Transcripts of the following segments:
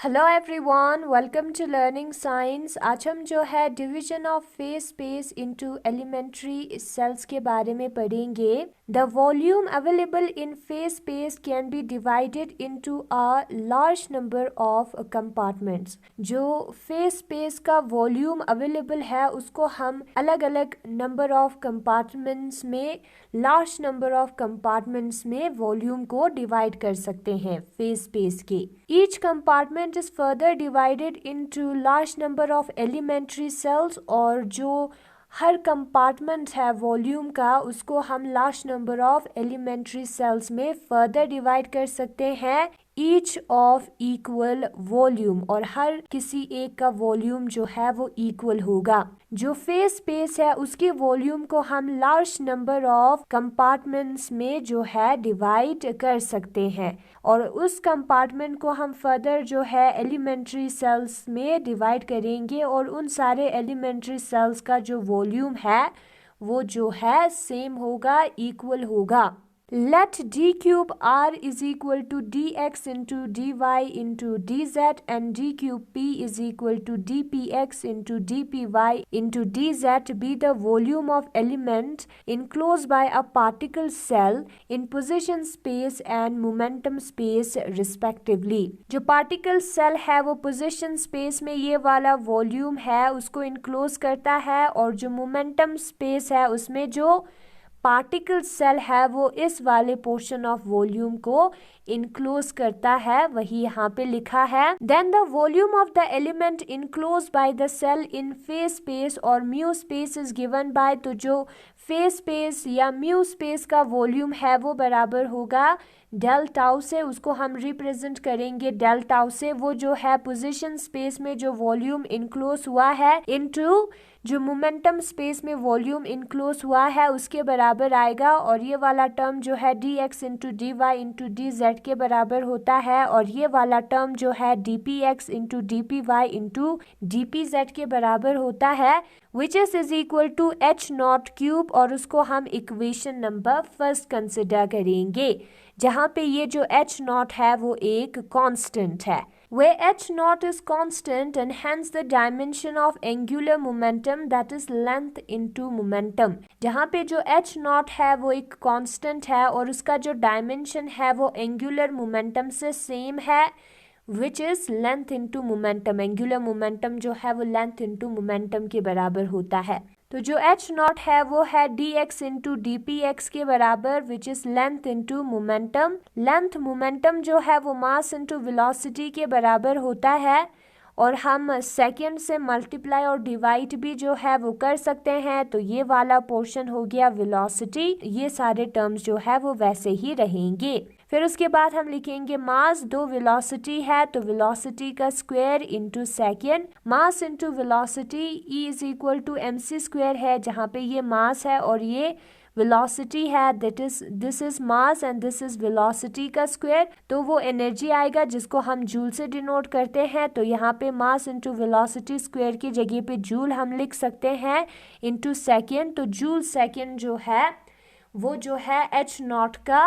Hello everyone, welcome to learning science. आज हम जो है division of phase space into elementary cells के बारे में पढ़ेंगे। The volume available in phase space can be divided into a large number of compartments. जो phase space का वॉल्यूम अवेलेबल है उसको हम अलग अलग नंबर ऑफ कंपार्टमेंट्स में, लार्ज नंबर ऑफ कंपार्टमेंट्स में वॉल्यूम को डिवाइड कर सकते हैं फेस स्पेस के। Each compartment is further divided into large number of elementary cells, और जो हर कंपार्टमेंट है वॉल्यूम का उसको हम large number of elementary cells में फर्दर डिवाइड कर सकते हैं, ईच ऑफ इक्वल वॉल्यूम, और हर किसी एक का वॉल्यूम जो है वो इक्वल होगा। जो फेस स्पेस है उसके वॉल्यूम को हम लार्ज नंबर ऑफ कंपार्टमेंट्स में जो है डिवाइड कर सकते हैं, और उस कंपार्टमेंट को हम फर्दर जो है एलिमेंट्री सेल्स में डिवाइड करेंगे, और उन सारे एलिमेंट्री सेल्स का जो वॉल्यूम है वो जो है सेम होगा, इक्वल होगा। Let d cube r is equal to dx into dy into dz, and d cube p is equal to dpx into dpy into dz be the volume of element enclosed by a particle cell in position space and momentum space respectively। जो particle cell है वो position space में ये वाला volume है उसको enclose करता है, और जो momentum space है उसमें जो पार्टिकल सेल है वो इस वाले पोर्शन ऑफ वॉल्यूम को इनक्लोज करता है, वही यहाँ पे लिखा है। Then the volume of the element enclose by the cell in phase space और mu space is given by, तो जो फेस स्पेस या म्यू स्पेस का वॉल्यूम है वो बराबर होगा डेल टाउ से, उसको हम रिप्रेजेंट करेंगे डेल टाउ से। वो जो है पोजीशन स्पेस में जो वॉल्यूम इनक्लोज हुआ है इनटू जो मोमेंटम स्पेस में वॉल्यूम इनक्लोज हुआ है उसके बराबर आएगा, और ये वाला टर्म जो है dx into d y into d z के बराबर होता है, और ये वाला टर्म जो है dpx into d p y into d p z के बराबर होता है, which is equal to h naught cube, और उसको हम इक्वेशन नंबर फर्स्ट कंसिडर करेंगे, जहाँ पे ये जो एच नॉट है वो एक कांस्टेंट है। Where h naught is constant and hence the dimension of angular momentum, that is length into momentum। जहाँ पे जो h naught है वो एक constant है और उसका जो dimension है वो angular momentum से same है, which is length into momentum। angular momentum जो है वो length into momentum के बराबर होता है। तो जो h नॉट है वो है dx into d p x के बराबर, which is length into momentum. Length momentum जो है वो मास इंटू वेलोसिटी के बराबर होता है, और हम सेकेंड से मल्टीप्लाई और डिवाइड भी जो है वो कर सकते हैं, तो ये वाला पोर्शन हो गया वेलोसिटी। ये सारे टर्म्स जो है वो वैसे ही रहेंगे। फिर उसके बाद हम लिखेंगे मास, दो वेलोसिटी है तो वेलोसिटी का square into second, mass into velocity e is equal to m c square है, जहाँ पे ये मास है और ये वेलोसिटी है, this is mass and this is velocity का स्क्वायर, तो वो एनर्जी आएगा जिसको हम जूल से डिनोट करते हैं। तो यहाँ पे मास इंटू वेलोसिटी स्क्वायर की जगह पे जूल हम लिख सकते हैं इंटू सेकेंड, तो जूल सेकेंड जो है वो जो है एच नॉट का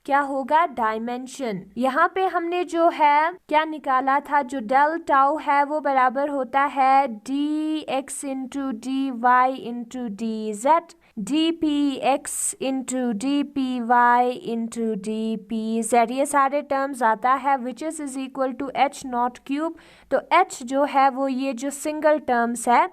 क्या होगा, डायमेंशन। यहाँ पे हमने जो है क्या निकाला था, जो डेल टाउ है वो बराबर होता है d x into d y into d z, d p x into d p y into d p z, ये सारे टर्म्स आता है, which is equal to h naught cube. तो एच जो है वो ये जो सिंगल टर्म्स है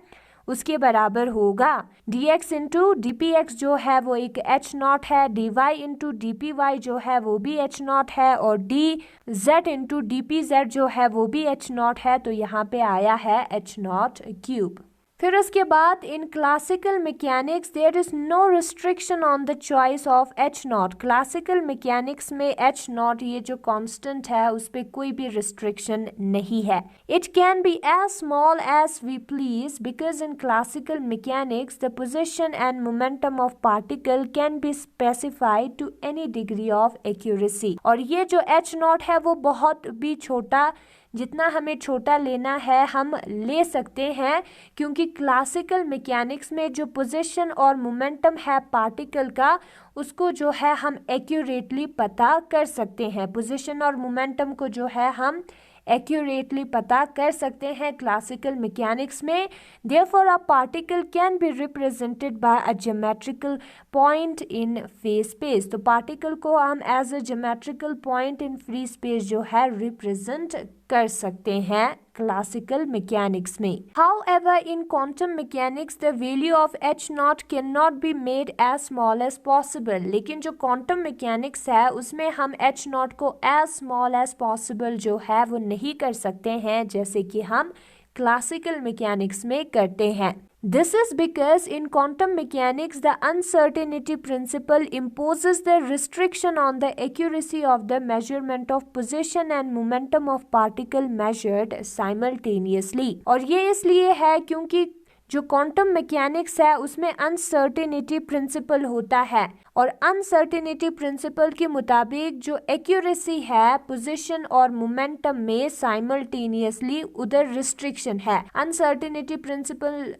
उसके बराबर होगा dx into d p x जो है वो एक h नॉट है, dy into d p y जो है वो भी h नॉट है, और dz into d p z जो है वो भी h नॉट है, तो यहाँ पे आया है h नॉट क्यूब। फिर उसके बाद in classical mechanics there is no restriction on the choice of h naught. Classical mechanics में एच नॉट ये जो कांस्टेंट है उस पर कोई भी रिस्ट्रिक्शन नहीं है। It can be as small as we please, because in classical mechanics the position and momentum of particle can be specified to any degree of accuracy. और ये जो एच नॉट है वो बहुत भी छोटा, जितना हमें छोटा लेना है हम ले सकते हैं, क्योंकि क्लासिकल मैकेनिक्स में जो पोजीशन और मोमेंटम है पार्टिकल का उसको जो है हम एक्यूरेटली पता कर सकते हैं। पोजीशन और मोमेंटम को जो है हम एक्यूरेटली पता कर सकते हैं क्लासिकल मैकेनिक्स में। Therefore a particle can be represented by a geometrical point in phase space. तो पार्टिकल को हम as a geometrical point in free space जो है रिप्रेजेंट कर सकते हैं क्लासिकल मैकेनिक्स में। However, in quantum mechanics, the value of h naught cannot be made as small as possible. लेकिन जो quantum mechanics है उसमें हम h naught को as small as possible जो है वो नहीं कर सकते हैं जैसे कि हम क्लासिकल मैकेनिक्स में करते हैं। This is because in quantum mechanics, the uncertainty principle imposes the restriction on the accuracy of the measurement of position and momentum of particle measured simultaneously. और ये इसलिए है क्योंकि जो क्वांटम मैकेनिक्स है उसमें अनसर्टेनिटी प्रिंसिपल होता है और अनसर्टेनिटी प्रिंसिपल के मुताबिक जो एक्यूरेसी है पोजीशन और मोमेंटम में साइमल्टेनियसली उधर रिस्ट्रिक्शन है। अनसर्टेनिटी प्रिंसिपल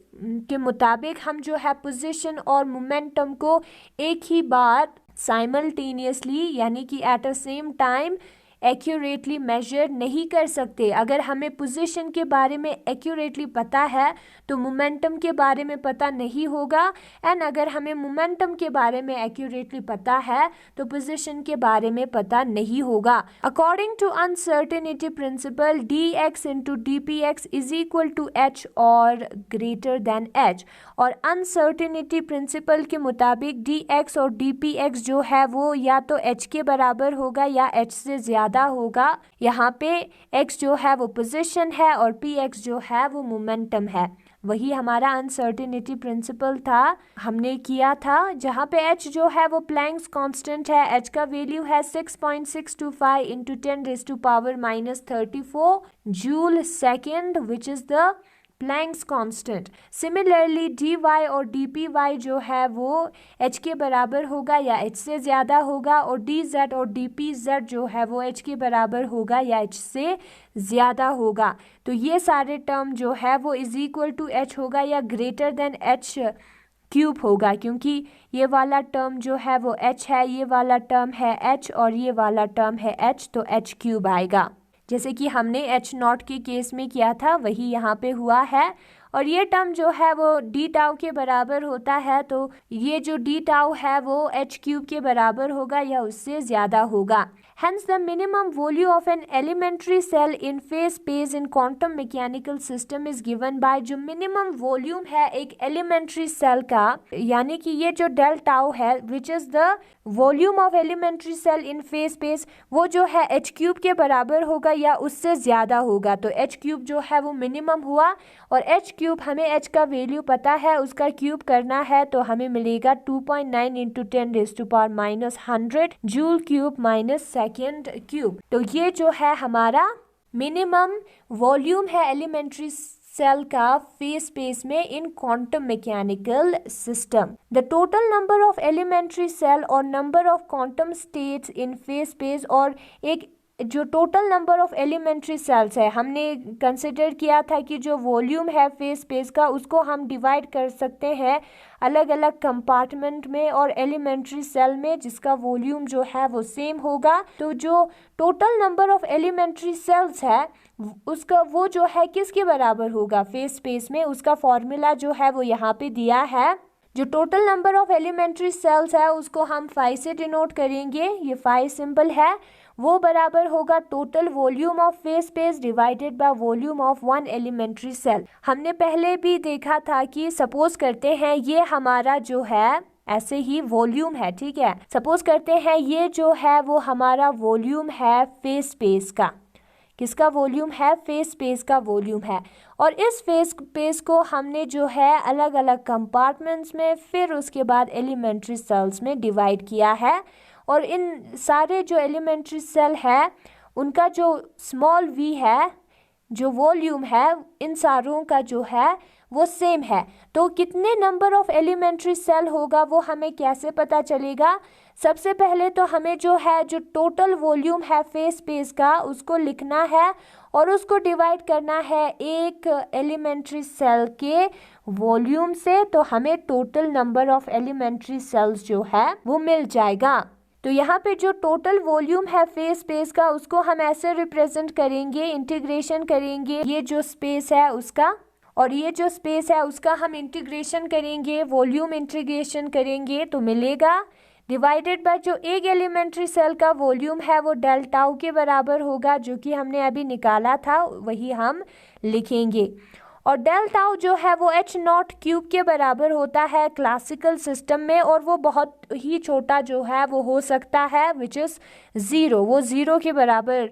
के मुताबिक हम जो है पोजीशन और मोमेंटम को एक ही बार साइमल्टेनियसली यानी कि at a same time accurately measure नहीं कर सकते। अगर हमें पोजीशन के बारे में एक्यूरेटली पता है तो मोमेंटम के बारे में पता नहीं होगा, एंड अगर हमें मोमेंटम के बारे में एक्यूरेटली पता है तो पोजीशन के बारे में पता नहीं होगा। According to uncertainty principle dx into dpx is equal to h और ग्रेटर देन h, और अनसर्टेनिटी प्रिंसिपल के मुताबिक dx और dpx जो है वो या तो h के बराबर होगा या h से ज्यादा होगा। यहाँ पे x जो है वो पोजीशन है और px जो है वो मोमेंटम है। वही हमारा अनसर्टेनिटी प्रिंसिपल था हमने किया था, जहाँ पे h जो है वो प्लैंक्स कांस्टेंट है। h का वैल्यू है 6.625 into 10⁻⁻34 joule second which is the Planck's constant. Similarly dy और dpy जो है वो h के बराबर होगा या h से ज़्यादा होगा, और dz और dpz जो है वो h के बराबर होगा या h से ज़्यादा होगा। तो ये सारे टर्म जो है वो इज इक्वल टू h होगा या ग्रेटर देन h क्यूब होगा, क्योंकि ये वाला टर्म जो है वो h है, ये वाला टर्म है h और ये वाला टर्म है h, तो h क्यूब आएगा। जैसे कि हमने h नॉट के केस में किया था वही यहाँ पे हुआ है। और ये टर्म जो है वो डी टाउ के बराबर होता है, तो ये जो डी टाउ है वो h क्यूब के बराबर होगा या उससे ज़्यादा होगा। Hence the minimum volume of an elementary cell in phase space in quantum mechanical system is given by जो minimum volume है एक elementary cell का, यानी कि ये जो del tau है which is the volume of elementary cell in phase space, वो जो है h क्यूब के बराबर होगा या उससे ज़्यादा होगा। तो h क्यूब जो है वो मिनिमम हुआ, और h क्यूब हमें h का वैल्यू पता है, उसका क्यूब करना है तो हमें मिलेगा 2.9 into 10⁻⁻100 joule cube minus second cube. तो ये जो है हमारा मिनिमम वॉल्यूम है एलिमेंट्री सेल का फेस स्पेस में in quantum mechanical system. The total number of elementary cell और number of quantum states in phase space, और एक जो total number of elementary cells है हमने कंसिडर किया था कि जो वॉल्यूम है फेस स्पेस का उसको हम डिवाइड कर सकते हैं अलग अलग कंपार्टमेंट में और एलिमेंट्री सेल में, जिसका वॉल्यूम जो है वो सेम होगा। तो जो total number of elementary cells है उसका वो जो है किसके बराबर होगा फेस स्पेस में, उसका फॉर्मूला जो है वो यहाँ पे दिया है। जो total number of elementary cells है उसको हम फाई से डिनोट करेंगे, ये फाई सिंबल है, वो बराबर होगा total volume of phase space divided by volume of one elementary cell. हमने पहले भी देखा था कि सपोज करते हैं ये हमारा जो है ऐसे ही वॉल्यूम है, ठीक है। सपोज करते हैं ये जो है वो हमारा वॉल्यूम है फेस स्पेस का, किसका वॉल्यूम है, फेस स्पेस का वॉल्यूम है। और इस फेस स्पेस को हमने जो है अलग अलग कंपार्टमेंट्स में फिर उसके बाद एलिमेंट्री सेल्स में डिवाइड किया है, और इन सारे जो एलिमेंट्री सेल है उनका जो स्मॉल v है, जो वॉल्यूम है, इन सारों का जो है वो सेम है। तो कितने नंबर ऑफ एलिमेंट्री सेल होगा वो हमें कैसे पता चलेगा? सबसे पहले तो हमें जो है जो टोटल वॉल्यूम है फेस स्पेस का उसको लिखना है और उसको डिवाइड करना है एक एलिमेंट्री सेल के वॉल्यूम से, तो हमें total number of elementary cells जो है वो मिल जाएगा। तो यहाँ पे जो टोटल वॉल्यूम है फेस स्पेस का उसको हम ऐसे रिप्रेजेंट करेंगे, इंटीग्रेशन करेंगे ये जो स्पेस है उसका, और ये जो स्पेस है उसका हम इंटीग्रेशन करेंगे, वॉल्यूम इंटीग्रेशन करेंगे तो मिलेगा डिवाइडेड बाय जो एक एलिमेंट्री सेल का वॉल्यूम है वो डेल टाउ के बराबर होगा, जो कि हमने अभी निकाला था वही हम लिखेंगे। और डेल टाउ जो है वो एच नॉट क्यूब के बराबर होता है क्लासिकल सिस्टम में, और वो बहुत ही छोटा जो है वो हो सकता है विच इज़ ज़ीरो, वो ज़ीरो के बराबर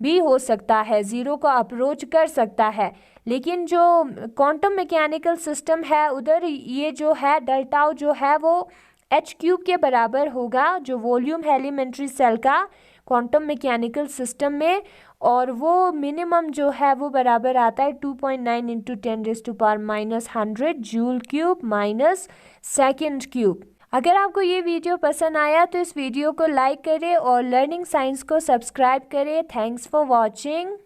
भी हो सकता है, ज़ीरो को अप्रोच कर सकता है। लेकिन जो क्वांटम मैकेनिकल सिस्टम है उधर ये जो है डेल टाउ जो है वो एच क्यूब के बराबर होगा, जो वॉल्यूम है एलिमेंट्री सेल का क्वांटम मैकेनिकल सिस्टम में, और वो मिनिमम जो है वो बराबर आता है 2.9 into 10⁻⁻100 joule cube minus second cube. अगर आपको ये वीडियो पसंद आया तो इस वीडियो को लाइक करें और लर्निंग साइंस को सब्सक्राइब करें। Thanks for watching.